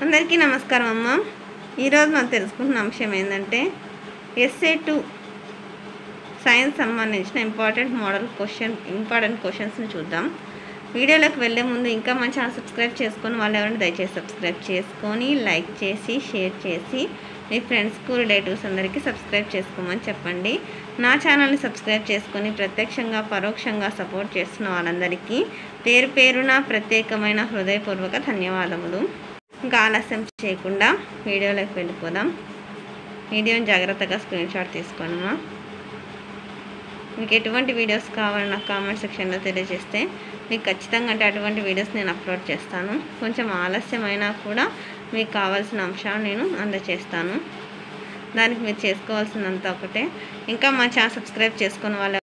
అందరికీ నమస్కారం అమ్మ. ఈరోజు మనం తెలుసుకుంటున్న అంశం ఏంటంటే SA2 సైన్స్ సంబంధించిన ఇంపార్టెంట్ క్వశ్చన్స్ని చూద్దాం. వీడియోలోకి వెళ్ళే ముందు ఇంకా మన ఛానల్ సబ్స్క్రైబ్ చేసుకొని వాళ్ళు ఎవరైనా దయచేసి సబ్స్క్రైబ్ చేసుకొని లైక్ చేసి షేర్ చేసి మీ ఫ్రెండ్స్కు రిలేటివ్స్ అందరికీ సబ్స్క్రైబ్ చేసుకోమని చెప్పండి. నా ఛానల్ని సబ్స్క్రైబ్ చేసుకొని ప్రత్యక్షంగా పరోక్షంగా సపోర్ట్ చేస్తున్న వాళ్ళందరికీ పేరు పేరున ప్రత్యేకమైన హృదయపూర్వక ధన్యవాదములు. ఇంకా ఆలస్యం చేయకుండా వీడియోలోకి వెళ్ళిపోదాం. వీడియోని జాగ్రత్తగా స్క్రీన్ షాట్ తీసుకోండి. మీకు ఎటువంటి వీడియోస్ కావాలని నాకు కామెంట్ సెక్షన్లో తెలియజేస్తే మీకు ఖచ్చితంగా అటువంటి వీడియోస్ నేను అప్లోడ్ చేస్తాను. కొంచెం ఆలస్యమైనా కూడా మీకు కావాల్సిన అంశాలు నేను అందజేస్తాను. దానికి మీరు చేసుకోవాల్సినంత ఒకటే, ఇంకా మా ఛానల్ సబ్స్క్రైబ్ చేసుకుని వాళ్ళు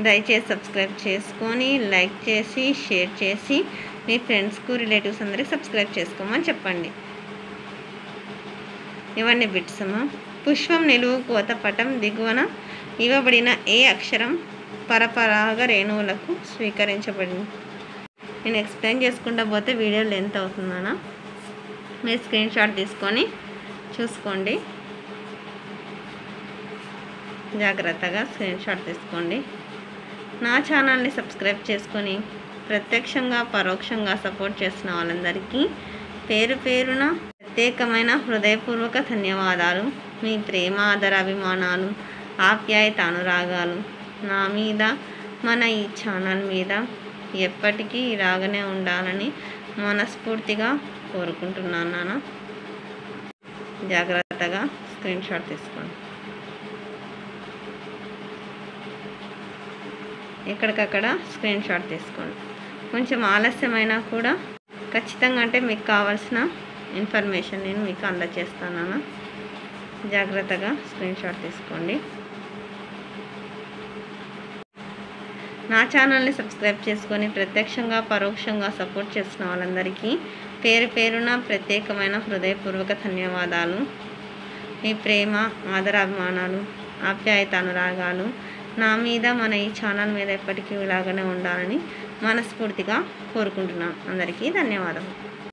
దయచేసి సబ్స్క్రైబ్ చేసుకొని లైక్ చేసి షేర్ చేసి మీ ఫ్రెండ్స్కు రిలేటివ్స్ అందరికీ సబ్స్క్రైబ్ చేసుకోమని చెప్పండి. ఇవన్నీ బిట్స్ అమ్మా. పుష్పం నిలువు కోత పటం దిగువన ఇవ్వబడిన ఏ అక్షరం పరపరాగ రేణువులకు స్వీకరించబడింది? నేను ఎక్స్ప్లెయిన్ చేసుకుంటూ పోతే వీడియో లెంత్ అవుతుందనా, మీరు స్క్రీన్ షాట్ తీసుకొని చూసుకోండి. జాగ్రత్తగా స్క్రీన్ షాట్ తీసుకోండి. నా ఛానల్ని సబ్స్క్రైబ్ చేసుకొని ప్రత్యక్షంగా పరోక్షంగా సపోర్ట్ చేస్తున్న వాళ్ళందరికీ పేరు పేరున ప్రత్యేకమైన హృదయపూర్వక ధన్యవాదాలు. మీ ప్రేమ ఆదరాభిమానాలు ఆప్యాయత అనురాగాలు నా మీద మన ఈ ఛానల్ మీద ఎప్పటికీ ఇలాగనే ఉండాలని మనస్ఫూర్తిగా కోరుకుంటున్నాను నాన్న. జాగ్రత్తగా స్క్రీన్ షాట్ తీసుకోండి. ఎక్కడికక్కడ స్క్రీన్ షాట్ తీసుకోండి. కొంచెం ఆలస్యమైనా కూడా ఖచ్చితంగా అంటే మీకు కావాల్సిన ఇన్ఫర్మేషన్ నేను మీకు అందజేస్తాను. జాగ్రత్తగా స్క్రీన్ షాట్ తీసుకోండి. నా ఛానల్ని సబ్స్క్రైబ్ చేసుకొని ప్రత్యక్షంగా పరోక్షంగా సపోర్ట్ చేస్తున్న వాళ్ళందరికీ పేరు పేరున ప్రత్యేకమైన హృదయపూర్వక ధన్యవాదాలు. మీ ప్రేమ ఆదరాభిమానాలు ఆప్యాయత అనురాగాలు నా మీద మన ఈ ఛానల్ మీద ఎప్పటికీ ఇలాగనే ఉండాలని మనస్ఫూర్తిగా కోరుకుంటున్నాను. అందరికీ ధన్యవాదాలు.